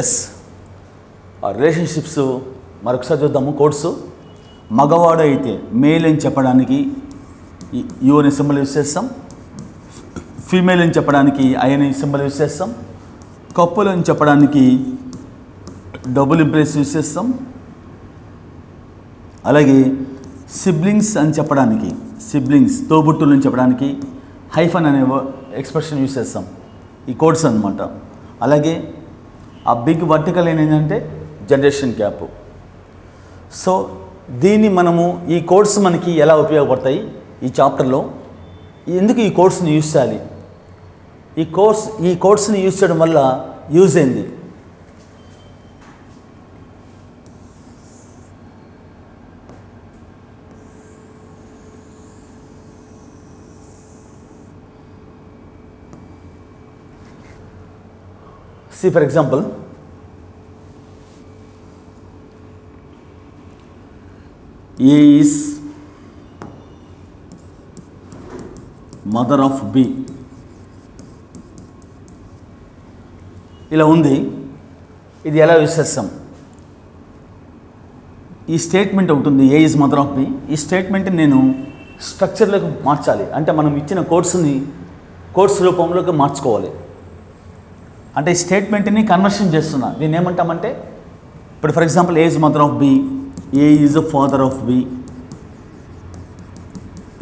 Yes relationships మరొకసారి చూద్దాము. Codes మగవాడు అయితే మేల్ అని చెప్పడానికి యు అనే సింబల్ యూస్ చేస్తాం. ఫీమేల్ అని చెప్పడానికి ఐ అనే సింబల్ యూస్ చేస్తాం. కపుల్ అని చెప్పడానికి డబుల్ ఇంప్రెస్ యూస్ చేస్తాం. అలాగే సిబ్లింగ్స్ అని చెప్పడానికి తోబుట్టులు అని చెప్పడానికి హైఫన్ అనే ఎక్స్ప్రెషన్ యూస్ చేస్తాం. ఈ కోడ్స్ అన్నమాట. అలాగే ఆ బిగ్ వర్టికల్ ఏంటంటే జనరేషన్ గ్యాప్. సో దీన్ని మనము ఈ కోడ్స్ మనకి ఎలా ఉపయోగపడతాయి ఈ చాప్టర్లో, ఎందుకు ఈ కోడ్స్ని యూజ్ చేయాలి, ఈ కోడ్స్ని యూజ్ చేయడం వల్ల యూజ్ ఏంది. See, for example, A is mother of B. ఇలా ఉంది. ఇది ఎలా యూజ్ చేస్తాం? ఈ స్టేట్మెంట్ ఉంటుంది, ఏ ఈజ్ మదర్ ఆఫ్ బి. ఈ స్టేట్మెంట్ని నేను స్ట్రక్చర్లోకి మార్చాలి. అంటే మనం ఇచ్చిన కోర్స్ రూపంలోకి మార్చుకోవాలి. అంటే ఈ స్టేట్మెంట్ని కన్వర్షన్ చేస్తున్నా. దీన్ని ఏమంటామంటే, ఇప్పుడు for example A is mother of B, A is father of B,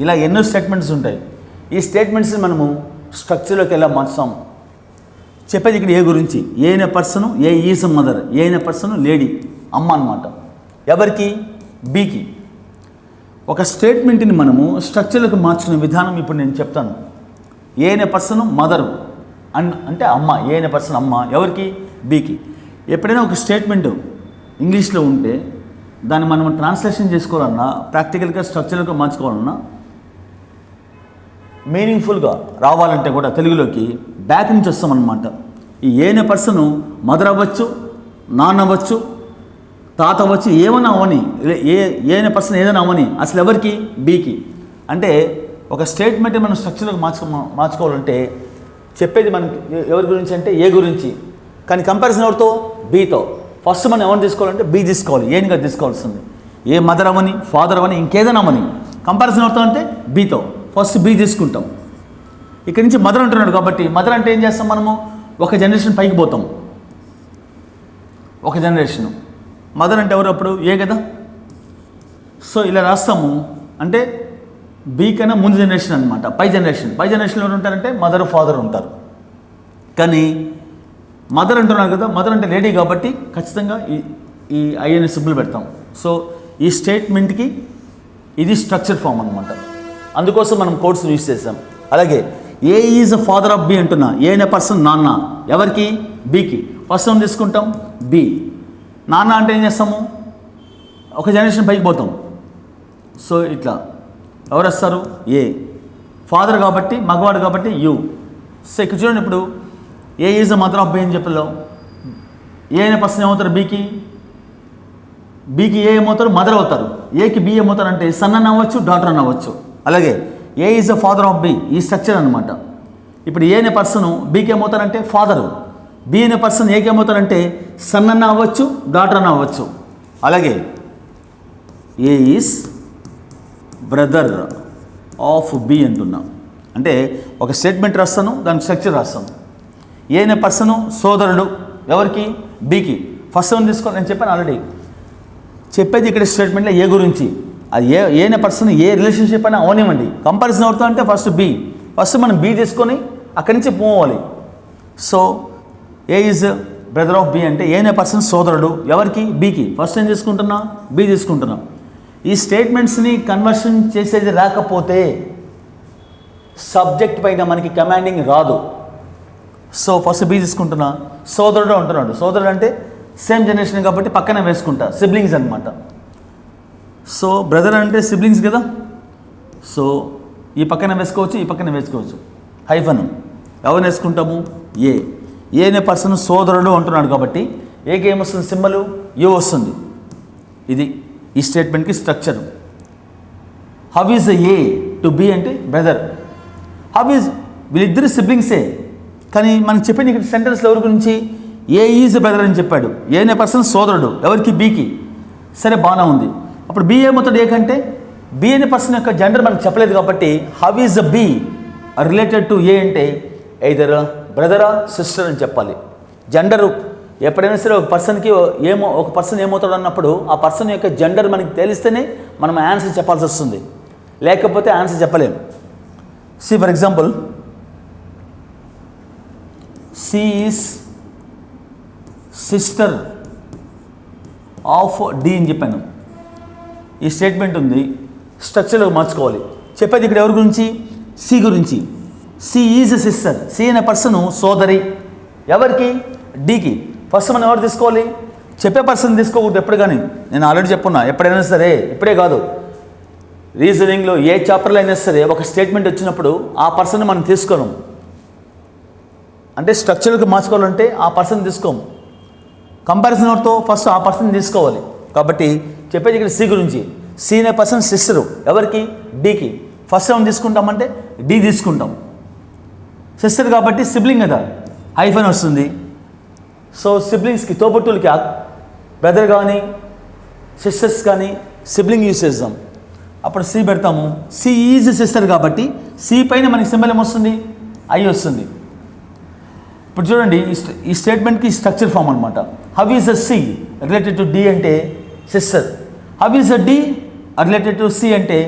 ఇలా ఎన్నో స్టేట్మెంట్స్ ఉంటాయి. ఈ స్టేట్మెంట్స్ని మనము స్ట్రక్చర్లోకి ఎలా మార్చాం చెప్పేది ఇక్కడ ఏ గురించి. ఏ అనే పర్సను ఏ ఈజ్ మదర్, ఏ అనే పర్సను లేడీ, అమ్మ అన్నమాట. ఎవరికి? బీకి. ఒక స్టేట్మెంట్ని మనము స్ట్రక్చర్లోకి మార్చుకునే విధానం ఇప్పుడు నేను చెప్తాను. ఏ అనే పర్సను మదరు అంటే అమ్మ, ఏ అనే పర్సన్ అమ్మ, ఎవరికి? బీకి. ఎప్పుడైనా ఒక స్టేట్మెంట్ ఇంగ్లీష్లో ఉంటే దాన్ని మనం ట్రాన్స్లేషన్ చేసుకోవాలన్నా, ప్రాక్టికల్గా స్ట్రక్చర్గా మార్చుకోవాలన్నా, మీనింగ్ఫుల్గా రావాలంటే కూడా తెలుగులోకి బ్యాక్ నుంచి వస్తామన్నమాట. ఈ ఏ అనే పర్సను మదర్ అవ్వచ్చు, నాన్న అవ్వచ్చు, తాత అవ్వచ్చు, ఏమైనా అవని, ఏ అనే పర్సన్ ఏదైనా అవని, అసలు ఎవరికి? బీకి. అంటే ఒక స్టేట్మెంట్ మనం స్ట్రక్చర్లోకి మార్చుకోవాలంటే చెప్పేది మనకి ఎవరి గురించి అంటే ఏ గురించి, కానీ కంపారిజన్ ఎవరితో? బీతో. ఫస్ట్ మనం ఎవరిని తీసుకోవాలంటే బీ తీసుకోవాలి, ఏనిగా తీసుకోవాల్సింది. ఏ మదర్ అవని, ఫాదర్ అవని, ఇంకేదైనా అవని, కంపారిజన్ ఎవరితో అంటే బీతో. ఫస్ట్ బీ తీసుకుంటాం. ఇక్కడి నుంచి మదర్ అంటున్నాడు కాబట్టి మదర్ అంటే ఏం చేస్తాం మనము? ఒక జనరేషన్ పైకి పోతాం. ఒక జనరేషను మదర్ అంటే ఎవరు? అప్పుడు ఏ కదా. సో ఇలా రాస్తాము. అంటే బీ కన్నా ముందు జనరేషన్ అనమాట, పై జనరేషన్లో ఎవరు ఉంటారంటే మదర్ ఫాదర్ ఉంటారు. కానీ మదర్ అంటున్నారు కదా, మదర్ అంటే లేడీ కాబట్టి ఖచ్చితంగా ఈ ఐ అనే సింబల్ పెడతాం. సో ఈ స్టేట్మెంట్కి ఇది స్ట్రక్చర్ ఫామ్ అనమాట. అందుకోసం మనం కోడ్స్ యూజ్ చేసాం. అలాగే A is father of B అంటున్నా, ఏ అనే పర్సన్ నాన్న, ఎవరికి? బీకి. ఫస్ట్ మనం తీసుకుంటాం బి. నాన్న అంటే ఏం చేస్తాము? ఒక జనరేషన్ పైకి పోతాం. సో ఇట్లా ఎవరు వస్తారు? ఏ. ఫాదర్ కాబట్టి, మగవాడు కాబట్టి యు. సో ఇక్కడ చూడండి, ఇప్పుడు A is the mother of B అని చెప్పలో ఏ అనే పర్సన్ ఏమవుతారు? బీకి ఏ ఏమవుతారు? మదర్ అవుతారు. ఏకి బి ఏమవుతారు అంటే సన్ అని అవ్వచ్చు, డాటర్ అని అవ్వచ్చు. అలాగే A is the father of B, ఈ స్ట్రక్చర్ అనమాట. ఇప్పుడు ఏ అనే పర్సను బీకి ఏమవుతారంటే ఫాదరు, బి అనే పర్సన్ ఏకి ఏమవుతారంటే సన్ అన్న అవ్వచ్చు, డాటర్ అని అవ్వచ్చు. అలాగే A is brother of B అంటున్నాం. అంటే ఒక స్టేట్మెంట్ రాస్తాను, దానికి స్ట్రక్చర్ రాస్తాను. ఏ అనే పర్సను సోదరుడు, ఎవరికి? బీకి. ఫస్ట్ వన్ తీసుకో, నేను చెప్పాను ఆల్రెడీ. చెప్పేది ఇక్కడ స్టేట్మెంట్లో ఏ గురించి. అది ఏ అనే పర్సన్ ఏ రిలేషన్షిప్ అయినా అవనివ్వండి. కంపారిజన్ అవుతా అంటే ఫస్ట్ బి. ఫస్ట్ మనం బి తీసుకొని అక్కడి నుంచి పోవాలి. So A is brother of B అంటే ఏ అనే పర్సన్ సోదరుడు, ఎవరికి? బీకి. ఫస్ట్ ఏం తీసుకుంటున్నా? బి తీసుకుంటున్నాం. ఈ స్టేట్మెంట్స్ని కన్వర్షన్ చేసేది రాకపోతే సబ్జెక్ట్ పైన మనకి కమాండింగ్ రాదు. సో ఫస్ట్ బి తీసుకుంటున్నా. సోదరుడు అంటున్నాడు. సోదరుడు అంటే సేమ్ జనరేషన్ కాబట్టి పక్కనే వేసుకుంటా, సిబ్లింగ్స్ అనమాట. సో బ్రదర్ అంటే సిబ్లింగ్స్ కదా. సో ఈ పక్కన వేసుకోవచ్చు, ఈ పక్కన వేసుకోవచ్చు. హైఫన్ ఎవరిని వేసుకుంటాము? ఏ. ఏ అనే పర్సన్ సోదరుడు అంటున్నాడు కాబట్టి ఏకి ఏమొస్తుంది? సింబలు యు వస్తుంది. ఇది ఈ స్టేట్మెంట్కి structure. How is A to B అంటే బ్రదర్. హౌ ఈజ్ వీళ్ళిద్దరు సిబ్లింగ్సే, కానీ మనం చెప్పిన ఇక్కడ సెంటెన్స్లో ఎవరి గురించి? ఏ ఈజ్ బ్రదర్ అని చెప్పాడు. ఏ అనే పర్సన్ సోదరుడు ఎవరికి? బీకి. సరే బాగానే ఉంది. అప్పుడు బి ఏమవుతాడు ఏ కంటే? బి అనే పర్సన్ యొక్క జెండర్ మనకు చెప్పలేదు కాబట్టి how is the B related to A అంటే ఎయిదర్ బ్రదరా సిస్టర్ అని చెప్పాలి. జెండరు ఎప్పుడైనా సరే ఒక పర్సన్కి ఒక పర్సన్ ఏమవుతాడు అన్నప్పుడు ఆ పర్సన్ యొక్క జెండర్ మనకి తెలిస్తేనే మనం ఆన్సర్ చెప్పాల్సి వస్తుంది, లేకపోతే ఆన్సర్ చెప్పలేం. C for example C is sister of D అని చెప్పాను. ఈ స్టేట్మెంట్ ఉంది, స్ట్రక్చర్లో మార్చుకోవాలి. చెప్పేది ఇక్కడ ఎవరి గురించి? సి గురించి. C is a sister. C అనే పర్సన్ సోదరి ఎవరికి? డీకి. ఫస్ట్ మనం ఎవరు తీసుకోవాలి? చెప్పే పర్సన్ తీసుకోకూడదు ఎప్పుడు కానీ. నేను ఆల్రెడీ చెప్పున్నా, ఎప్పుడైనా సరే, ఇప్పుడే కాదు, రీజనింగ్లో ఏ చాప్టర్లో అయినా సరే ఒక స్టేట్మెంట్ వచ్చినప్పుడు ఆ పర్సన్ మనం తీసుకోము. అంటే స్ట్రక్చర్కి మార్చుకోవాలంటే ఆ పర్సన్ తీసుకోము. కంపారిజన్ అవుతో ఫస్ట్ ఆ పర్సన్ తీసుకోవాలి. కాబట్టి చెప్పేది ఇక్కడ సి గురించి. సి అనే పర్సన్ సిస్టరు ఎవరికి? డీకి. ఫస్ట్ ఏమైనా తీసుకుంటామంటే డి తీసుకుంటాం. సిస్టర్ కాబట్టి సిబ్లింగ్ కదా, హైఫన్ వస్తుంది. సో సిబ్లింగ్స్కి, తోబుట్టులకి బ్రదర్ కానీ సిస్టర్స్ కానీ సిబ్లింగ్ యూజ్ చేద్దాం. అప్పుడు సి పెడతాము. సి ఈజ్ సిస్టర్ కాబట్టి సి పైన మనకి సింబల్ ఏమొస్తుంది? ఐ వస్తుంది. ఇప్పుడు చూడండి, ఈ స్టేట్మెంట్కి స్ట్రక్చర్ ఫామ్ అనమాట. How is a C related to D అంటే sister. How is a D related to C అంటే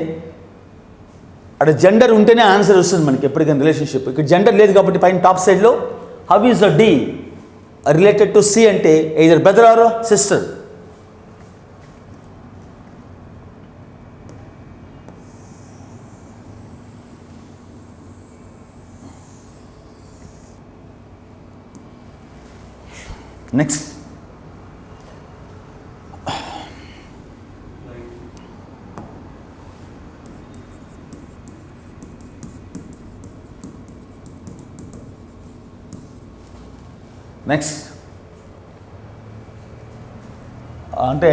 అక్కడ జెండర్ ఉంటేనే ఆన్సర్ వస్తుంది మనకి ఎప్పటికైనా రిలేషన్షిప్. ఇక్కడ జెండర్ లేదు కాబట్టి పైన టాప్ సైడ్లో how is a D related to C అంటే either brother or sister. Next అంటే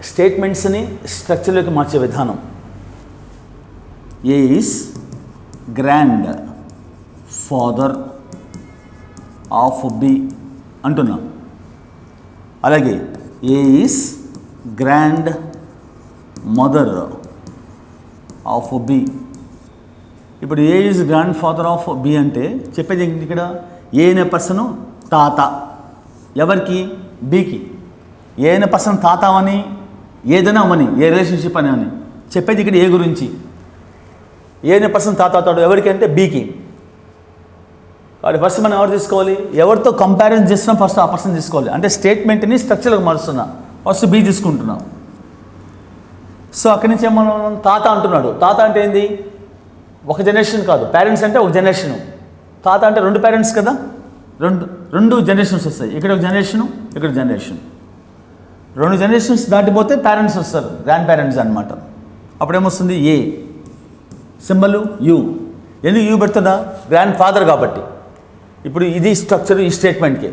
స్టేట్మెంట్స్ని స్ట్రక్చర్లోకి మార్చే విధానం. A is grand father of B అంటున్నాం. అలాగే A is grand mother of B. ఇప్పుడు A is grand father of B అంటే చెప్పేది ఇక్కడ ఏ అనే పర్సను తాత ఎవరికి? బికి. ఏ అనే పర్సన్ తాత అని ఏదైనా అవని, ఏ రిలేషన్షిప్ అని చెప్పేది ఇక్కడ ఏ గురించి. ఏ అనే పర్సన్ తాత అవుతాడు ఎవరికి అంటే బికి. కాబట్టి ఫస్ట్ మనం ఎవరు తీసుకోవాలి? ఎవరితో కంపారిజన్ చేస్తున్నాం ఫస్ట్ ఆ పర్సన్ తీసుకోవాలి. అంటే స్టేట్మెంట్ని స్ట్రక్చర్కి మారుస్తున్నా, ఫస్ట్ బి తీసుకుంటున్నాం. సో అక్కడి నుంచి మనం తాత అంటున్నాడు. తాత అంటే ఏంది? ఒక జనరేషన్ కాదు, పేరెంట్స్ అంటే ఒక జనరేషను. తాత అంటే రెండు పేరెంట్స్ కదా, రెండు జనరేషన్స్ వస్తాయి. ఇక్కడ ఒక జనరేషను, ఇక్కడ జనరేషన్. రెండు జనరేషన్స్ దాటిపోతే పేరెంట్స్ వస్తారు, గ్రాండ్ పేరెంట్స్ అనమాట. అప్పుడేమొస్తుంది? ఏ సింబల్ యూ. ఎందుకు యూ పెడుతుందా? గ్రాండ్ ఫాదర్ కాబట్టి. ఇప్పుడు ఇది స్ట్రక్చర్ ఈ స్టేట్మెంట్కి.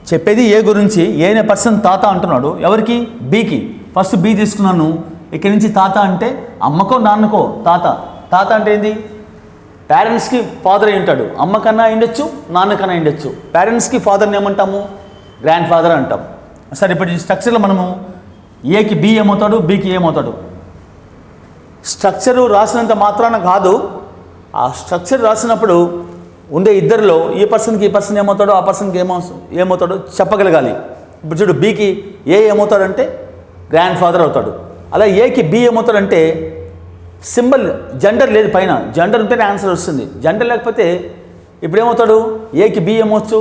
చెప్పేది ఏ గురించి. ఏ అనే పర్సన్ తాత అంటున్నాడు ఎవరికి? బికి. ఫస్ట్ బి తీసుకున్నాను. ఇక్కడి నుంచి తాత అంటే అమ్మకో నాన్నకో తాత. తాత అంటే ఏంది? పేరెంట్స్కి ఫాదర్ అయి ఉంటాడు. అమ్మ కన్నా అయిండొచ్చు, నాన్న కన్నా అయిండొచ్చు. పేరెంట్స్కి ఫాదర్ని ఏమంటాము? గ్రాండ్ ఫాదర్ అంటాం. సరే, ఇప్పుడు ఈ స్ట్రక్చర్లో మనము ఏకి బి ఏమవుతాడు, బికి ఏమవుతాడు? స్ట్రక్చరు రాసినంత మాత్రాన కాదు, ఆ స్ట్రక్చర్ రాసినప్పుడు ఉండే ఇద్దరిలో ఈ పర్సన్కి ఈ పర్సన్ ఏమవుతాడో, ఆ పర్సన్కి ఏమవుతాడో చెప్పగలగాలి. ఇప్పుడు చూడు, బికి ఏ ఏమవుతాడంటే గ్రాండ్ ఫాదర్ అవుతాడు. అలా ఏకి బి ఏమవుతాడంటే సింబల్ జెండర్ లేదు పైన. జెండర్ ఉంటేనే ఆన్సర్ వస్తుంది. జెండర్ లేకపోతే ఇప్పుడు ఏమవుతాడు? ఏకి బి ఏమవచ్చు?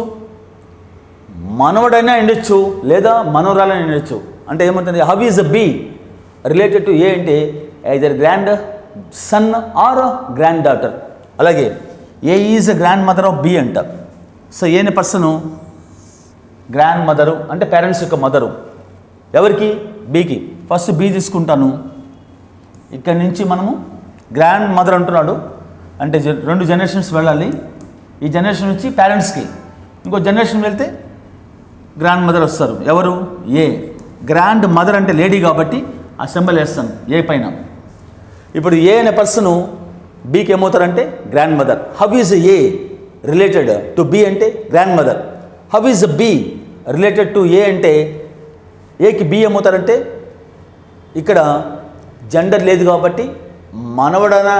మనవడైనా ఎండొచ్చు, లేదా మనవరాలైనా ఎండొచ్చు. అంటే ఏమవుతుంది? How is a B related to A అంటే either grand son or grand daughter. అలాగే A is a grand mother of B అంట. సో ఏ అనే పర్సను గ్రాండ్ మదరు అంటే పేరెంట్స్ యొక్క మదరు ఎవరికి? బికి. ఫస్ట్ బి తీసుకుంటాను. ఇక్కడి నుంచి మనము గ్రాండ్ మదర్ అంటున్నాడు అంటే రెండు జనరేషన్స్ వెళ్ళాలి. ఈ జనరేషన్ నుంచి పేరెంట్స్కి, ఇంకో జనరేషన్ వెళ్తే గ్రాండ్ మదర్ వస్తారు. ఎవరు? ఏ. గ్రాండ్ మదర్ అంటే లేడీ కాబట్టి ఆ సింబల్ వేస్తాను ఏ పైన. ఇప్పుడు ఏ అనే పర్సను బికి ఏమవుతారంటే grand mother. How is A related to B అంటే grand mother. How is B related to A అంటే ఏకి బి ఏమవుతారంటే ఇక్కడ జెండర్ లేదు కాబట్టి మనవడైనా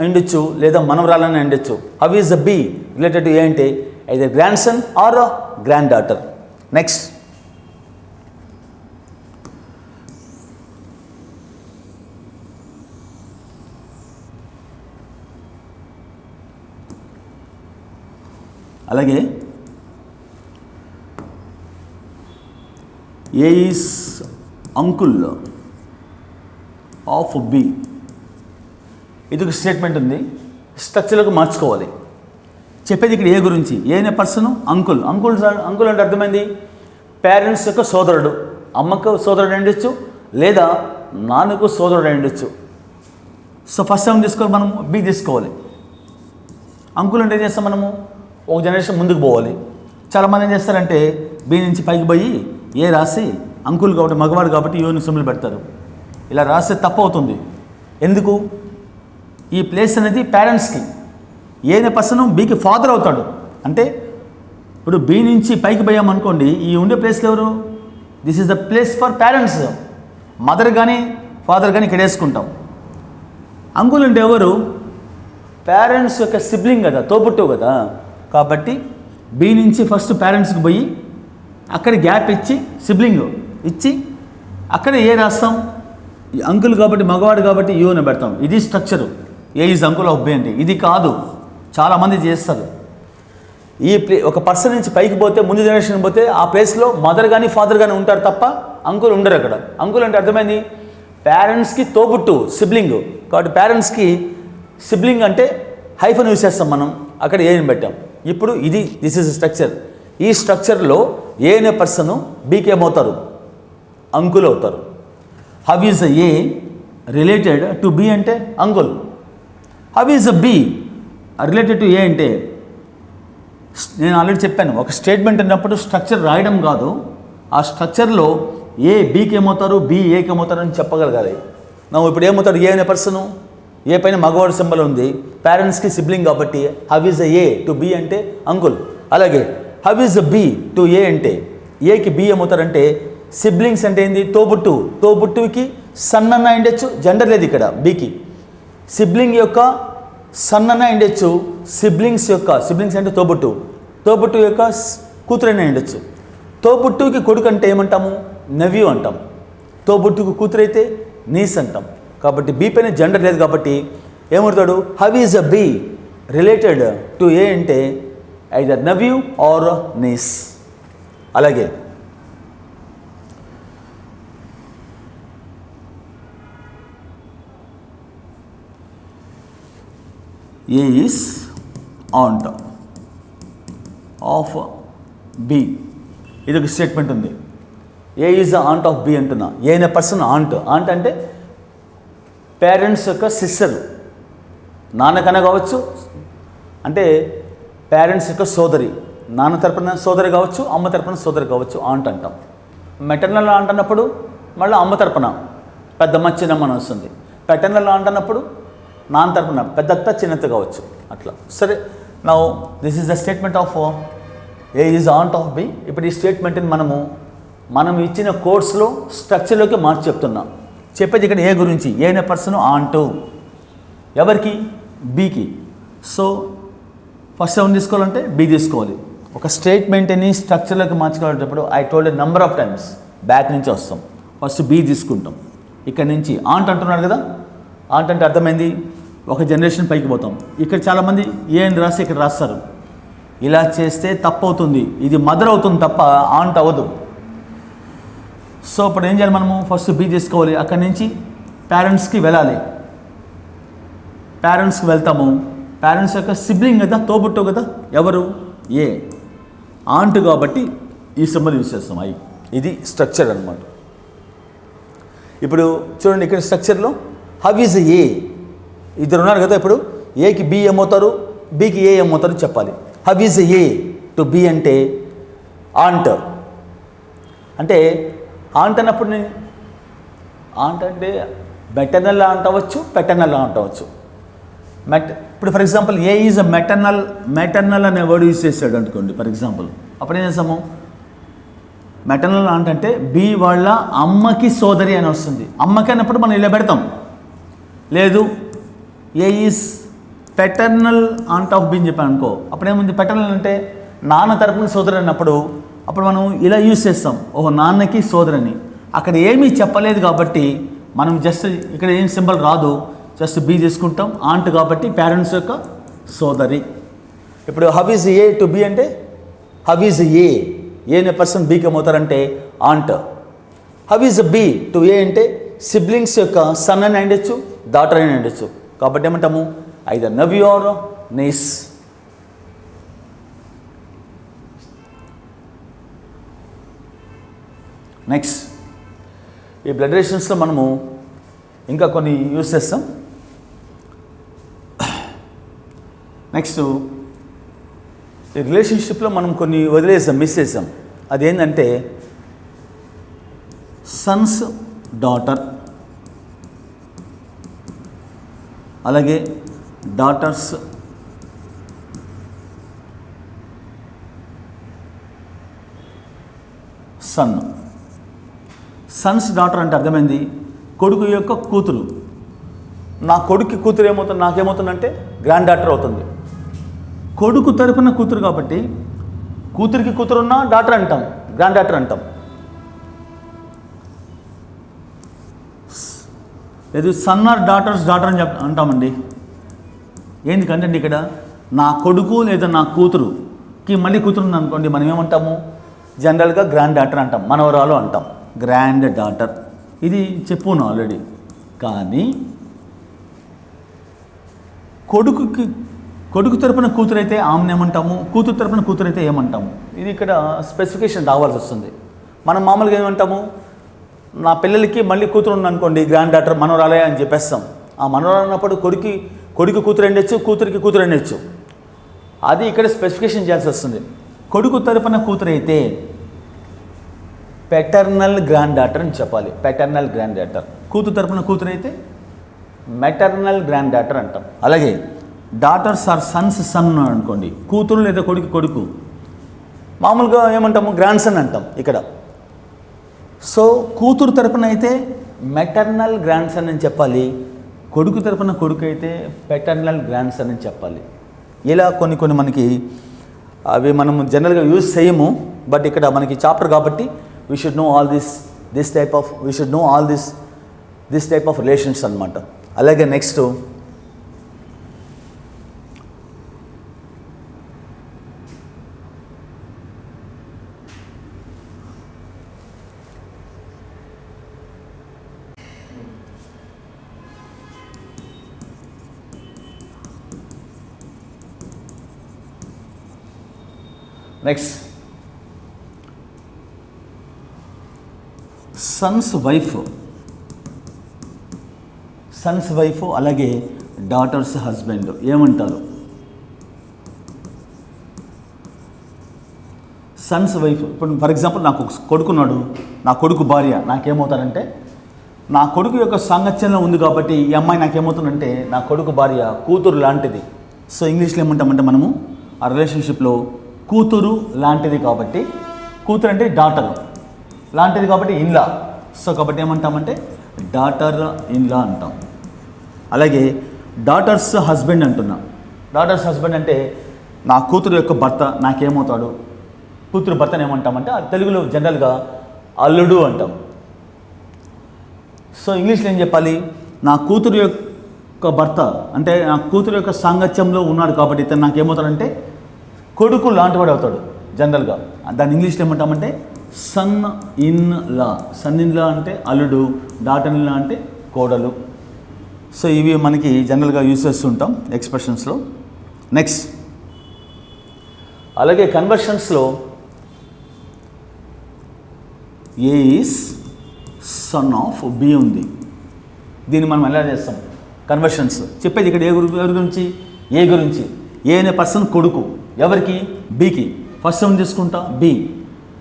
అయిండొచ్చు లేదా మనవరాలైనా అయిండొచ్చు. How is B related to A అంటే either grand son or grand daughter. Next అలాగే A is uncle of B. ఇది ఒక స్టేట్మెంట్ ఉంది, స్ట్రక్చర్లకు మార్చుకోవాలి. చెప్పేది ఇక్కడ ఏ గురించి, ఏ అనే పర్సన్ అంకుల్. అంకుల్ అంటే అర్థమైంది పేరెంట్స్ యొక్క సోదరుడు. అమ్మకు సోదరుడు ఉండొచ్చు లేదా నాన్నకు సోదరుడు ఉండొచ్చు. సో ఫస్ట్ టైం తీసుకోవాలి, మనం బి తీసుకోవాలి. అంకుల్ అంటే ఏం చేస్తాం మనము, ఒక జనరేషన్ ముందుకు పోవాలి. చాలామంది ఏం చేస్తారంటే బి నుంచి పైకి పోయి ఏ రాసి అంకుల్ కాబట్టి మగవాడు కాబట్టి యోని సింబల్ పెడతారు. ఇలా రాస్తే తప్పు అవుతుంది. ఎందుకు, ఈ ప్లేస్ అనేది పేరెంట్స్కి. ఏనే పర్సన్ బీకి ఫాదర్ అవుతాడు. అంటే ఇప్పుడు బి నుంచి పైకి పోయామనుకోండి, ఈ ఉండే ప్లేస్లో ఎవరు, this is the place for parents. Mother కానీ ఫాదర్ కానీ ఇక్కడ వేసుకుంటాం. అంకుల్ అంటే ఎవరు, పేరెంట్స్ యొక్క సిబ్లింగ్ కదా, తోబుట్టువు కదా. కాబట్టి బి నుంచి ఫస్ట్ పేరెంట్స్కి పోయి అక్కడ గ్యాప్ ఇచ్చి సిబ్లింగ్ ఇచ్చి అక్కడ ఏ రాస్తాం, అంకుల్ కాబట్టి మగవాడు కాబట్టి యూని పెడతాం. ఇది structure. A is uncle of B అంటే. ఇది కాదు, చాలామంది చేస్తారు. ఒక పర్సన్ నుంచి పైకి పోతే, ముందు జనరేషన్ పోతే ఆ ప్లేస్లో మదర్ కానీ ఫాదర్ కానీ ఉంటారు తప్ప అంకుల్ ఉండరు అక్కడ. అంకుల్ అంటే అర్థమైంది పేరెంట్స్కి తోబుట్టు, సిబ్లింగ్. కాబట్టి పేరెంట్స్కి సిబ్లింగ్ అంటే హైఫన్ యూస్ చేస్తాం మనం, అక్కడ ఏని పెట్టాం. ఇప్పుడు దిస్ ఈజ్ స్ట్రక్చర్. ఈ స్ట్రక్చర్లో ఏ అనే పర్సన్ బీకి ఏమవుతారు, అంకుల్ అవుతారు. How is A related to B అంటే uncle. How is B related to A అంటే, నేను ఆల్రెడీ చెప్పాను, ఒక స్టేట్మెంట్ అన్నప్పుడు స్ట్రక్చర్ రాయడం కాదు, ఆ స్ట్రక్చర్లో ఏ బీకి ఏమవుతారు, బి ఏకి ఏమవుతారు అని చెప్పగలగాలి. నువ్వు ఇప్పుడు ఏమవుతాడు, ఏ అనే పర్సను, ఏ పైన మగవాడు సింబల్ ఉంది, పేరెంట్స్కి సిబ్లింగ్ కాబట్టి how is A to B అంటే అంకుల్. అలాగే how is B to A అంటే, ఏకి బి ఏమవుతారంటే సిబ్లింగ్స్ అంటే ఏంది, తోబుట్టు. తోబుట్టుకి సన్ అన్న ఉండొచ్చు, జెండర్ లేదు ఇక్కడ బీకి. సిబ్లింగ్ యొక్క సన్ అన్న ఉండొచ్చు, సిబ్లింగ్స్ అంటే తోబుట్టు యొక్క కూతురైనా ఉండొచ్చు. తోబుట్టుకి కొడుకు అంటే ఏమంటాము, నెవ్యూ అంటాం. తోబుట్టుకు కూతురైతే నీస్ అంటాం. కాబట్టి బి పైన జెండర్ లేదు కాబట్టి ఏమవుతాడు, how is B related to A అంటే ఐదర్ నెవ్యూ ఆర్ నీస్. అలాగే A is aunt of B. ఇది ఒక స్టేట్మెంట్ ఉంది. A is aunt of B అంటున్నా. ఏ అనే పర్సన్ ఆంట్ అంటే పేరెంట్స్ యొక్క సిస్టర్, నాన్నకన్నా కావచ్చు, అంటే పేరెంట్స్ యొక్క సోదరి, నాన్న తరపున సోదరి కావచ్చు, అమ్మ తరపున సోదరి కావచ్చు, ఆంట్ అంటాం. మెటర్నల్ ఆంట్ అన్నప్పుడు మళ్ళీ అమ్మ తరపున పెద్దమ్మ చిన్నమ్మ అని వస్తుంది. పెటర్నల్ ఆంట్ అన్నప్పుడు నాన్న తరపున పెద్దత్త చిన్నత్త కావచ్చు, అట్లా. సరే, now this is the statement of A is aunt of B. ఇప్పుడు ఈ స్టేట్మెంట్ని మనం ఇచ్చిన కోర్సులో స్ట్రక్చర్లోకి మార్చి చెప్తున్నాం. చెప్పేది ఇక్కడ ఏ గురించి, ఏ అనే పర్సన్ ఆంటు ఎవరికి, బీకి. సో ఫస్ట్ ఏం తీసుకోవాలంటే బి తీసుకోవాలి. ఒక స్టేట్మెంట్ని స్ట్రక్చర్లోకి మార్చుకోవాలంటప్పుడు I told a number of times, back నుంచి వస్తాం. ఫస్ట్ బి తీసుకుంటాం. ఇక్కడ నుంచి ఆంట్ అంటున్నాడు కదా, ఆంట్ అంటే అర్థమైంది ఒక జనరేషన్ పైకి పోతాం. ఇక్కడ చాలామంది ఏ అని రాసి ఇక్కడ రాస్తారు. ఇలా చేస్తే తప్పు అవుతుంది, ఇది మదర్ అవుతుంది తప్ప ఆంట్ అవ్వదు. సో ఇప్పుడు ఏం చేయాలి, మనము ఫస్ట్ బి తీసుకోవాలి. అక్కడి నుంచి పేరెంట్స్కి వెళ్ళాలి. పేరెంట్స్కి వెళ్తాము. పేరెంట్స్ యొక్క సిబ్లింగ్ కదా, తోబుట్టు కదా, ఎవరు, ఏ. ఆంట్ కాబట్టి ఈ సింబల్ యూజ్ చేస్తాం, ఐ. ఇది స్ట్రక్చర్ అనమాట. ఇప్పుడు చూడండి, ఇక్కడ స్ట్రక్చర్లో హౌ ఈజ్ ఏ, ఇద్దరు ఉన్నారు కదా. ఇప్పుడు ఏకి బి ఏమవుతారు, బికి ఏ ఏమవుతారు చెప్పాలి. How is A to B అంటే ఆంట్. అంటే ఆంట్ అన్నప్పుడు ఆంట్ అంటే మెటర్నల్ ఆంట్ అవ్వచ్చు, పెటర్నల్ ఆంట్ అవ్వచ్చు. ఇప్పుడు for example A is a maternal అనే వర్డ్ యూజ్ చేశాడు అనుకోండి. ఫర్ ఎగ్జాంపుల్ అప్పుడు ఏం చేస్తాము, మెటర్నల్ ఆంట్ అంటే బి వాళ్ళ అమ్మకి సోదరి అని వస్తుంది. అమ్మకి అన్నప్పుడు మనం ఇలా పెడతాం. లేదు A is paternal aunt of B అని చెప్పాను అనుకో, అప్పుడు ఏముంది, పెటర్నల్ అంటే నాన్న తరపున సోదరి అన్నప్పుడు అప్పుడు మనం ఇలా యూజ్ చేస్తాం, ఓహో నాన్నకి సోదరని. అక్కడ ఏమీ చెప్పలేదు కాబట్టి మనం జస్ట్ ఇక్కడ ఏం సింబల్ రాదు, జస్ట్ బి తీసుకుంటాం. ఆంట్ కాబట్టి పేరెంట్స్ యొక్క సోదరి. ఇప్పుడు how is A to B అంటే హవ్ ఈజ్ ఏ అనే పర్సన్ బీకి ఏమవుతారంటే aunt. How is B to A అంటే సిబ్లింగ్స్ యొక్క సన్ అని అండొచ్చు, డాటర్ అని అండొచ్చు. కాబట్టి ఏమంటాము, either nephew or niece. Next ఈ బ్లడ్ రిలేషన్స్లో మనము ఇంకా కొన్ని యూజ్ చేస్తాం. నెక్స్ట్ ఈ రిలేషన్షిప్లో మనం కొన్ని వదిలేసాం, మిస్ చేసాం. అదేంటంటే సన్స్ డాటర్, అలాగే డాటర్స్ సన్. సన్స్ డాటర్ అంటే అర్థమైంది, కొడుకు యొక్క కూతురు. నా కొడుకు కూతురు ఏమవుతుంది, నాకేమవుతుందంటే గ్రాండ్ డాటర్ అవుతుంది. కొడుకు తరపున కూతురు కాబట్టి కూతురికి కూతురు ఉన్న డాటర్ అంటాం, గ్రాండ్ డాటర్ అంటాం. లేదు సన్ ఆర్ డాటర్స్ డాటర్ అని అంటామండి. ఎందుకంటే ఇక్కడ నా కొడుకు లేదా నా కూతురుకి మళ్ళీ కూతురు ఉంది అనుకోండి, మనం ఏమంటాము, జనరల్గా గ్రాండ్ డాటర్ అంటాం, మనవరాలు అంటాం, గ్రాండ్ డాటర్. ఇది చెప్పును ఆల్రెడీ. కానీ కొడుకు తరపున కూతురు అయితే ఆమెను ఏమంటాము, కూతురు తరపున కూతురు అయితే ఏమంటాము. ఇది ఇక్కడ స్పెసిఫికేషన్ రావాల్సి వస్తుంది. మనం మామూలుగా ఏమంటాము, నా పిల్లలకి మళ్ళీ కూతురు ఉందనుకోండి, గ్రాండ్ డాటర్ మనవరాలే అని చెప్పేస్తాం. ఆ మనవరాలు అన్నప్పుడు కొడుకు కూతురు ఎండొచ్చు, కూతురికి కూతురు ఎండొచ్చు. అది ఇక్కడ స్పెసిఫికేషన్ చేయాల్సి వస్తుంది. కొడుకు తరపున కూతురు అయితే పెటర్నల్ గ్రాండ్ డాటర్ అని చెప్పాలి, పెటర్నల్ గ్రాండ్ డాటర్. కూతురు తరపున కూతురు అయితే మెటర్నల్ గ్రాండ్ డాటర్ అంటాం. అలాగే డాటర్స్ ఆర్ సన్స్ సన్ అనుకోండి, కూతురు లేదా కొడుకు మామూలుగా ఏమంటాము, గ్రాండ్ సన్ అంటాం ఇక్కడ. సో కూతురు తరపున అయితే మెటర్నల్ గ్రాండ్ సన్ అని చెప్పాలి, కొడుకు తరపున కొడుకు అయితే పెటర్నల్ గ్రాండ్ సన్ అని చెప్పాలి. ఇలా కొన్ని మనకి అవి మనం జనరల్గా యూజ్ చేయము, బట్ ఇక్కడ మనకి చాప్టర్ కాబట్టి we should know all this type of relations అన్నమాట. అలాగే నెక్స్ట్ సన్స్ వైఫ్ అలాగే డాటర్స్ హస్బెండ్ ఏమంటారు. సన్స్ వైఫ్, ఇప్పుడు ఫర్ ఎగ్జాంపుల్ నాకు కొడుకున్నాడు, నా కొడుకు భార్య నాకేమవుతారంటే, నా కొడుకు యొక్క సాంగత్యంలో ఉంది కాబట్టి ఈ అమ్మాయి నాకేమవుతుందంటే నా కొడుకు భార్య కూతురు లాంటిది. సో ఇంగ్లీష్లో ఏమంటామంటే మనము ఆ రిలేషన్షిప్లో కూతురు లాంటిది కాబట్టి, కూతురు అంటే డాటర్ లాంటిది కాబట్టి ఇన్లా. సో కాబట్టి ఏమంటామంటే డాటర్ ఇన్లా అంటాం. అలాగే డాటర్స్ హస్బెండ్ అంటున్నా. డాటర్స్ హస్బెండ్ అంటే నా కూతురు యొక్క భర్త నాకేమవుతాడు, కూతురు భర్తను ఏమంటామంటే తెలుగులో జనరల్గా అల్లుడు అంటాం. సో ఇంగ్లీష్లో ఏం చెప్పాలి, నా కూతురు యొక్క భర్త అంటే నా కూతురు యొక్క సాంగత్యంలో ఉన్నాడు కాబట్టి ఇతను నాకేమవుతాడంటే కొడుకు లాంటివాడు అవుతాడు జనరల్గా. దాన్ని ఇంగ్లీష్లో ఏమంటామంటే son in law. Son in law అంటే అల్లుడు, డాటర్ ఇన్ లా అంటే కోడలు. సో ఇవి మనకి జనరల్గా యూజ్ చేస్తుంటాం ఎక్స్ప్రెషన్స్లో. నెక్స్ట్ అలాగే కన్వర్షన్స్లో A is son of B ఉంది. దీన్ని మనం ఎలా చేస్తాం కన్వర్షన్స్ చెప్పేది ఇక్కడ ఎవరి గురించి, ఏ గురించి. ఏ అనే పర్సన్ కొడుకు ఎవరికి, బికి. ఫస్ట్ ఏం తీసుకుంటా బి.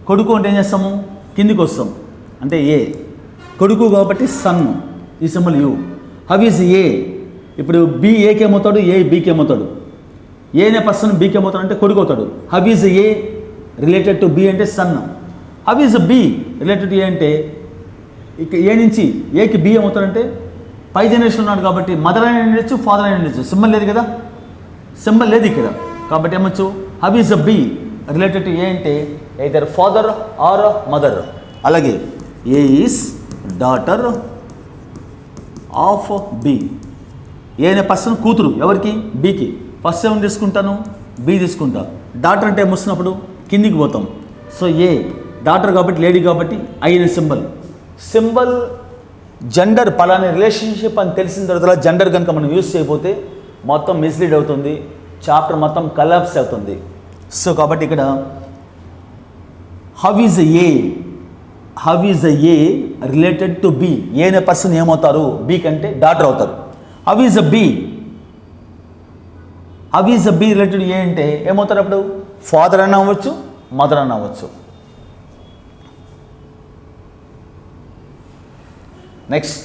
కొడుకు అంటే ఏం చేస్తాము, కిందికి వస్తాం అంటే ఏ. కొడుకు కాబట్టి సన్, ఈ సింబల్ యూ. హవ్ ఈజ్ ఏ. ఇప్పుడు బి ఏకి ఏమవుతాడు, ఏ బీకి ఏమవుతాడు. ఏ అనే పర్సన్ బీకి ఏమవుతాడు అంటే కొడుకు అవుతాడు. How is A related to B అంటే son. How is B related to A అంటే ఇక ఏ నుంచి ఏకి బి ఏమవుతాడంటే పై జనరేషన్ ఉన్నాడు కాబట్టి మదర్ అయినా ఉండొచ్చు, ఫాదర్ అయినా ఉండొచ్చు. సింబల్ లేదు కదా, సింబల్ లేదు ఇక్కడ. కాబట్టి ఏమొచ్చు how is B related to A అంటే ఎయిదర్ ఫాదర్ ఆర్ మదర్. అలాగే A is daughter of B. A అనే పర్సన్ కూతురు ఎవరికి, బికి. ఫస్ట్ ఏమైనా తీసుకుంటాను, బి తీసుకుంటా. డాటర్ అంటే ఏమొస్తున్నప్పుడు కిందికి పోతాం. సో ఏ డాటర్ కాబట్టి లేడీ కాబట్టి ఐ అనే సింబల్ జెండర్ పలానా రిలేషన్షిప్ అని తెలిసిన తర్వాత జెండర్ కనుక మనం యూజ్ చేయకపోతే మొత్తం మిస్లీడ్ అవుతుంది, చాప్టర్ మొత్తం కలాప్స్ అవుతుంది. సో కాబట్టి ఇక్కడ how is A related to B. A అనే పర్సన్ ఏమవుతారు, బి కంటే డాటర్ అవుతారు. How is B related A అంటే ఏమవుతారు అప్పుడు ఫాదర్ అని అవ్వచ్చు, మదర్ అని అవ్వచ్చు. Next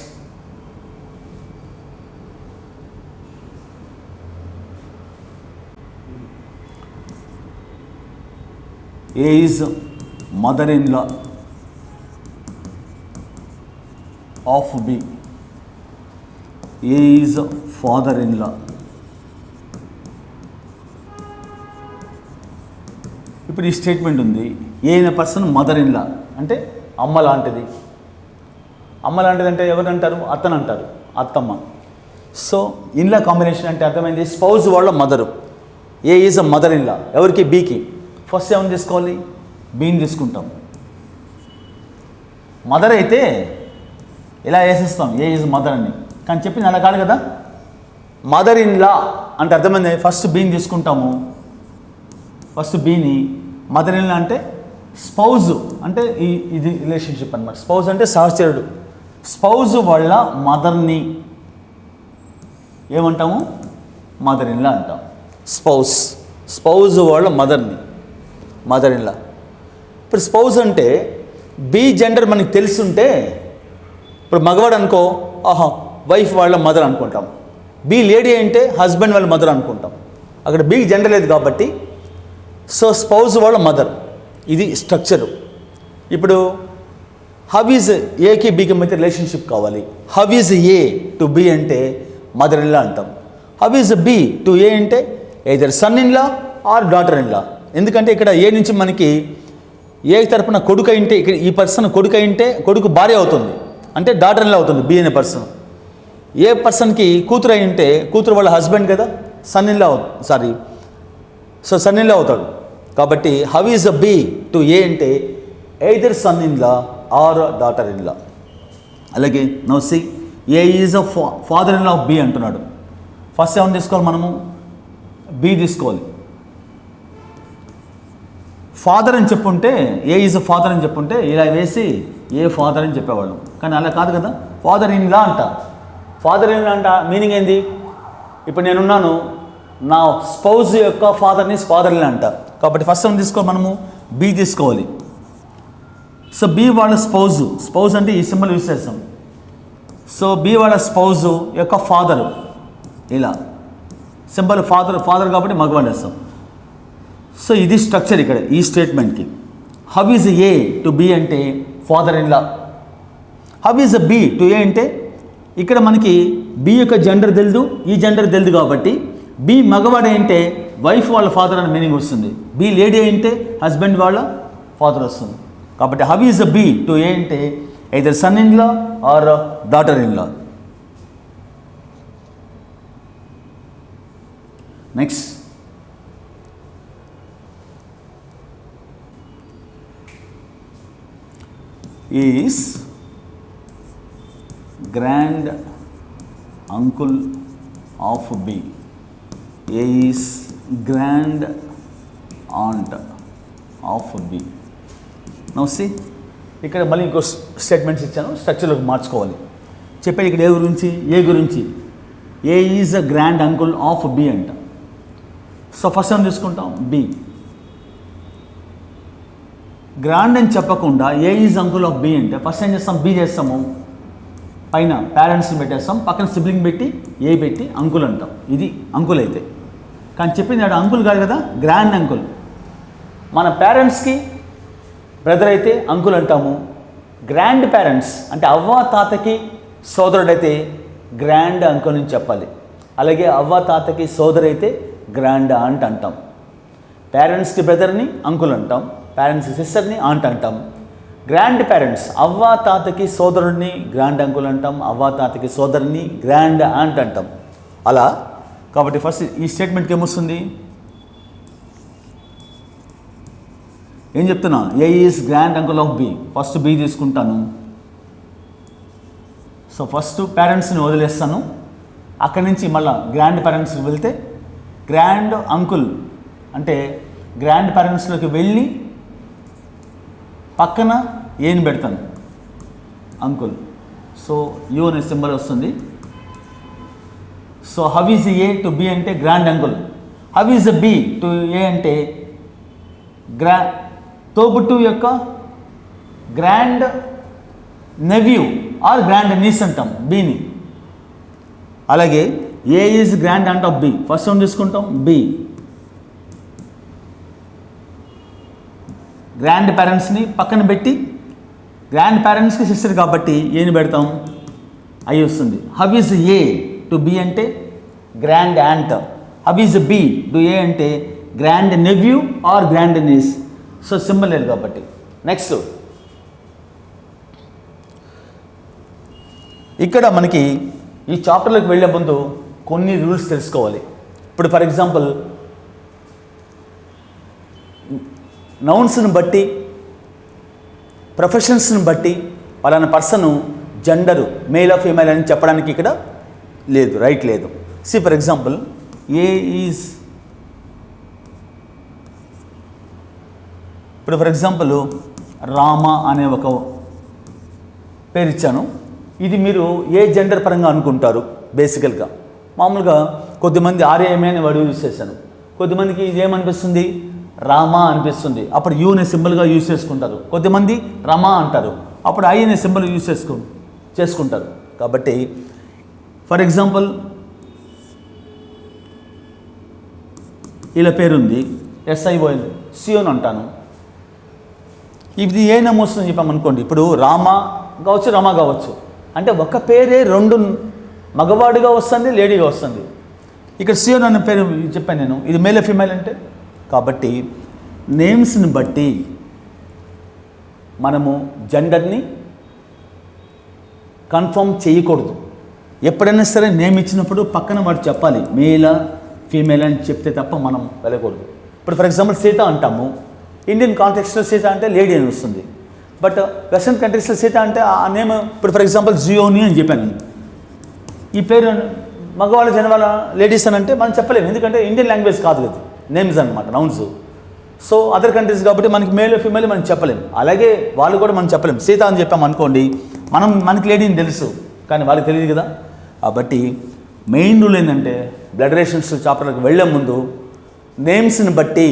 A is mother in law of B. A is father in law. ఇప్పుడు ఈ స్టేట్మెంట్ ఉంది, ఏ అనే పర్సన్ మదర్ ఇన్ లా అంటే అమ్మ లాంటిది. అమ్మ లాంటిది అంటే ఎవరు అంటారు, అత్తను అంటారు, అత్తమ్మ. సో ఇన్లా కాంబినేషన్ అంటే అర్థమైంది స్పౌజ్ వాళ్ళ mother. A is a mother in లా ఎవరికి, బీకి. ఫస్ట్ ఏమైనా తీసుకోవాలి, బీని తీసుకుంటాం. మదర్ అయితే ఇలా వేసేస్తాం ఏ ఈజ్ మదర్ అని, కానీ చెప్పింది అలా కాదు కదా. మదర్ ఇన్ లా అంటే అర్థమైంది ఫస్ట్ బీని తీసుకుంటాము. ఫస్ట్ బీని మదర్ ఇన్ లా అంటే స్పౌజ్ అంటే ఇది రిలేషన్షిప్ అనమాట. స్పౌజ్ అంటే సహచరుడు. స్పౌజ్ వాళ్ళ మదర్ని ఏమంటాము, మదర్ ఇన్ లా అంటాం. స్పౌజ్ వాళ్ళ మదర్ ఇన్ లా. ఇప్పుడు స్పౌజ్ అంటే బి జెండర్ మనకి తెలుసుంటే, ఇప్పుడు మగవాడు అనుకో వైఫ్ వాళ్ళ మదర్ అనుకుంటాం. బి లేడీ అంటే హస్బెండ్ వాళ్ళ మదర్ అనుకుంటాం. అక్కడ బి జెండర్ లేదు కాబట్టి సో స్పౌజ్ వాళ్ళ మదర్. ఇది స్ట్రక్చరు. ఇప్పుడు హౌ ఈజ్ ఏకి బీకి మధ్య రిలేషన్షిప్ కావాలి. How is A to B అంటే మదర్ ఇన్ లా అంటాం. How is B to A అంటే either son in law or daughter in law. ఎందుకంటే ఇక్కడ ఏ నుంచి మనకి ఏ తరపున కొడుకు అయింటే, ఇక్కడ ఈ పర్సన్ కొడుకు అయింటే కొడుకు భార్య అవుతుంది అంటే డాటర్ ఇన్ లా అవుతుంది బి అనే పర్సన్. ఏ పర్సన్కి కూతురు అయి ఉంటే కూతురు వాళ్ళ హస్బెండ్ కదా, son in law so son in law అవుతాడు. కాబట్టి how is a B to A అంటే either son in law or daughter in law. అలాగే now C A is a father in law of B అంటున్నాడు. First ఏమైనా తీసుకోవాలి మనము, B తీసుకోవాలి. Father అని చెప్పుంటే ఏ ఈజ్ అ ఫాదర్ అని చెప్పుంటే ఇలా వేసి ఏ ఫాదర్ అని చెప్పేవాళ్ళం, కానీ అలా కాదు కదా. ఫాదర్ ఇన్ లా అంట. ఫాదర్ ఇన్ లా అంట మీనింగ్ ఏంది, ఇప్పుడు నేనున్నాను, నా స్పౌజ్ యొక్క ఫాదర్ని ఫాదర్ ఇన్ లా అంట. కాబట్టి ఫస్ట్ ఏమైనా తీసుకోవాలి మనము, బి తీసుకోవాలి. సో బి వాళ్ళ స్పౌజ్ అంటే ఈ సింబల్ యూజ్ చేస్తాం. సో బి వాళ్ళ స్పౌజ్ యొక్క ఫాదరు ఇలా సింబల్ ఫాదర్ కాబట్టి మగవాడు వేస్తాం. సో ఇది స్ట్రక్చర్ ఇక్కడ ఈ స్టేట్మెంట్కి. How is A to B అంటే father in law. How is B to A అంటే ఇక్కడ మనకి బి యొక్క జెండర్ తెలుదు, ఈ జెండర్ తెలుదు కాబట్టి బి మగవాడు అంటే వైఫ్ వాళ్ళ ఫాదర్ అని మీనింగ్ వస్తుంది. బి లేడీ అంటే హస్బెండ్ వాళ్ళ ఫాదర్ వస్తుంది. కాబట్టి how is B to A అంటే either son in law or daughter in law. Next is grand uncle of B. A is grand aunt of B. Now C ఇక్కడ మళ్ళీ ఇంకో statements ఇచ్చాను, స్ట్రక్చర్లోకి మార్చుకోవాలి. చెప్పేది ఇక్కడ ఏ గురించి A is a grand uncle of B అంట. So first ఏం తీసుకుంటాం, బి. గ్రాండ్ అని చెప్పకుండా A is uncle of B అంటే ఫస్ట్ ఏం చేస్తాం, బి చేస్తాము. పైన పేరెంట్స్ని పెట్టేస్తాం, పక్కన సిబ్లింగ్ పెట్టి ఏ పెట్టి అంకుల్ అంటాం. ఇది అంకుల్ అయితే. కానీ చెప్పింది అంకుల్ కాదు కదా, గ్రాండ్ అంకుల్. మన పేరెంట్స్కి బ్రదర్ అయితే అంకుల్ అంటాము. గ్రాండ్ పేరెంట్స్ అంటే అవ్వ తాతకి సోదరుడైతే గ్రాండ్ అంకుల్ అని చెప్పాలి. అలాగే అవ్వ తాతకి సోదరైతే గ్రాండ్ ఆంట్ అంటాం. పేరెంట్స్కి బ్రదర్ని అంకుల్ అంటాం, పేరెంట్స్ సిస్టర్ని ఆంట్ అంటాం. గ్రాండ్ పేరెంట్స్ అవ్వ తాతకి సోదరుడిని గ్రాండ్ అంకుల్ అంటాం, అవ్వ తాతకి సోదరుని గ్రాండ్ ఆంట్ అంటాం. అలా కాబట్టి ఫస్ట్ ఈ స్టేట్మెంట్కి ఏమొస్తుంది, ఏం చెప్తున్నా, A is grand uncle of B. First B తీసుకుంటాను. సో ఫస్ట్ పేరెంట్స్ని వదిలేస్తాను, అక్కడి నుంచి మళ్ళీ గ్రాండ్ పేరెంట్స్కి వెళ్తే గ్రాండ్ అంకుల్ అంటే గ్రాండ్ పేరెంట్స్లోకి వెళ్ళి పక్కన ఏని పెడతాను, అంకుల్. సో యూ అనే సింబల్ వస్తుంది. So how is A to B అంటే grand uncle, how is B to A అంటే తోబుట్టు యొక్క grand nephew or grand niece అంటాం బిని. అలాగే A is grand aunt of B, first one తీసుకుంటాం బి. గ్రాండ్ పేరెంట్స్ని పక్కన పెట్టి గ్రాండ్ పేరెంట్స్కి సిస్టర్ కాబట్టి ఏని పెడతాం, అయి వస్తుంది. How is A to B అంటే grand aunt, how is B to A అంటే grand nephew or grand niece. So symbol లేదు కాబట్టి. నెక్స్ట్ ఇక్కడ మనకి ఈ చాప్టర్లోకి వెళ్ళే ముందు కొన్ని రూల్స్ తెలుసుకోవాలి. ఇప్పుడు ఫర్ ఎగ్జాంపుల్ నౌన్స్ని బట్టి ప్రొఫెషన్స్ని బట్టి వాళ్ళని person gender male of female అని చెప్పడానికి ఇక్కడ లేదు, రైట్ లేదు. C for example A is, ఇప్పుడు ఫర్ ఎగ్జాంపుల్ రామ అనే ఒక పేరు ఇచ్చాను. ఇది మీరు ఏ జెండర్ పరంగా అనుకుంటారు బేసికల్గా. మామూలుగా కొద్దిమంది ఆర్ఏఎంఏ అని వర్డ్ యూజ్ చేశాను, కొద్దిమందికి ఇది ఏమనిపిస్తుంది, రామ అనిపిస్తుంది, అప్పుడు యూ అనే సింబల్గా యూజ్ చేసుకుంటారు. కొద్దిమంది రమ అంటారు, అప్పుడు ఐ అనే సింబల్ యూజ్ చేసుకుంటారు. కాబట్టి ఫర్ ఎగ్జాంపుల్ ఇలా పేరుంది SION సియోన్ అంటాను. ఇది ఏ నమోస్తుందని చెప్పామనుకోండి, ఇప్పుడు రామ కావచ్చు రమ కావచ్చు, అంటే ఒక పేరే రెండు మగవాడిగా వస్తుంది లేడీగా వస్తుంది. ఇక్కడ సియోన్ అనే పేరు చెప్పాను నేను, ఇది మేల్ ఫీమేల్ అంటే. కాబట్టి నేమ్స్ని బట్టి మనము జెండర్ని కన్ఫర్మ్ చేయకూడదు. ఎప్పుడైనా సరే నేమ్ ఇచ్చినప్పుడు పక్కన వాడు చెప్పాలి మేలా ఫీమేల్ అని చెప్తే తప్ప మనం వెళ్ళకూడదు. ఇప్పుడు ఫర్ ఎగ్జాంపుల్ సీత అంటాము, ఇండియన్ కాంటెక్స్ట్లో సీత అంటే లేడీ అని వస్తుంది. బట్ వెస్ట్రన్ కంట్రీస్లో సీత అంటే ఆ నేమ్, ఇప్పుడు ఫర్ ఎగ్జాంపుల్ జియోని అని చెప్పాను, ఈ పేరు మగవాళ్ళ జనవాళ్ళ లేడీస్ అని అంటే మనం చెప్పలేము, ఎందుకంటే ఇండియన్ లాంగ్వేజ్ కాదు అది, నేమ్స్ అనమాట, నౌన్స్. సో అదర్ కంట్రీస్ కాబట్టి మనకి మేల్ ఫీమేల్ మనం చెప్పలేము. అలాగే వాళ్ళు కూడా మనం చెప్పలేము. సీత అని చెప్పాము అనుకోండి, మనకి లేడీని తెలుసు కానీ వాళ్ళకి తెలియదు కదా. కాబట్టి మెయిన్ రూల్ ఏంటంటే బ్లడ్ రిలేషన్స్ చాప్టర్కి వెళ్ళే ముందు నేమ్స్ని బట్టి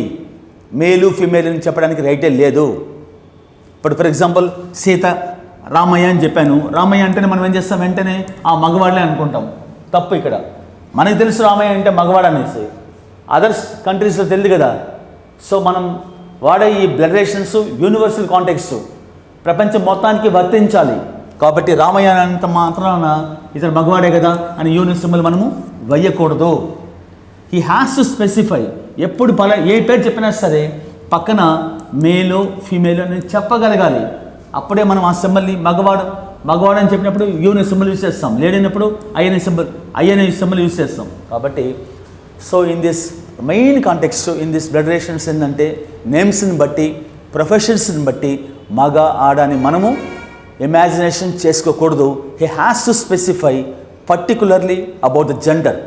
మేలు ఫీమేల్ అని చెప్పడానికి రైటే లేదు. ఇప్పుడు ఫర్ ఎగ్జాంపుల్ సీత రామయ్య అని చెప్పాను, రామయ్య అంటేనే మనం ఏం చేస్తాం, వెంటనే ఆ మగవాళ్ళే అనుకుంటాం. తప్పు. ఇక్కడ మనకి తెలుసు రామయ్య అంటే మగవాడు అనేసి, అదర్స్ కంట్రీస్లో తెలియదు కదా. సో మనం వాడే ఈ బ్లడ్ రిలేషన్స్ యూనివర్సల్ కాంటెక్స్ట్ ప్రపంచం మొత్తానికి వర్తించాలి. కాబట్టి రామయ్య అంత మాత్రాన ఇతను మగవాడే కదా అని యూనివర్స్ సింబల్ మనము వేయకూడదు. He has to specify. ఎప్పుడు ఏ పేరు చెప్పినా సరే పక్కన మేలు ఫీమేల్ అని చెప్పగలగాలి. అప్పుడే మనం ఆ సింబల్ని మగవాడు అని చెప్పినప్పుడు యూని సింబల్ యూజ్ చేస్తాం, లేడీ అయినప్పుడు ఐ అనే సింబల్ యూజ్ చేస్తాం. కాబట్టి so in this main context in this blood relations ఏంటంటే నేమ్స్ని బట్టి ప్రొఫెషన్స్ని బట్టి మగ ఆడ అని మనము ఇమాజినేషన్ చేసుకోకూడదు. He has to specify particularly about the gender.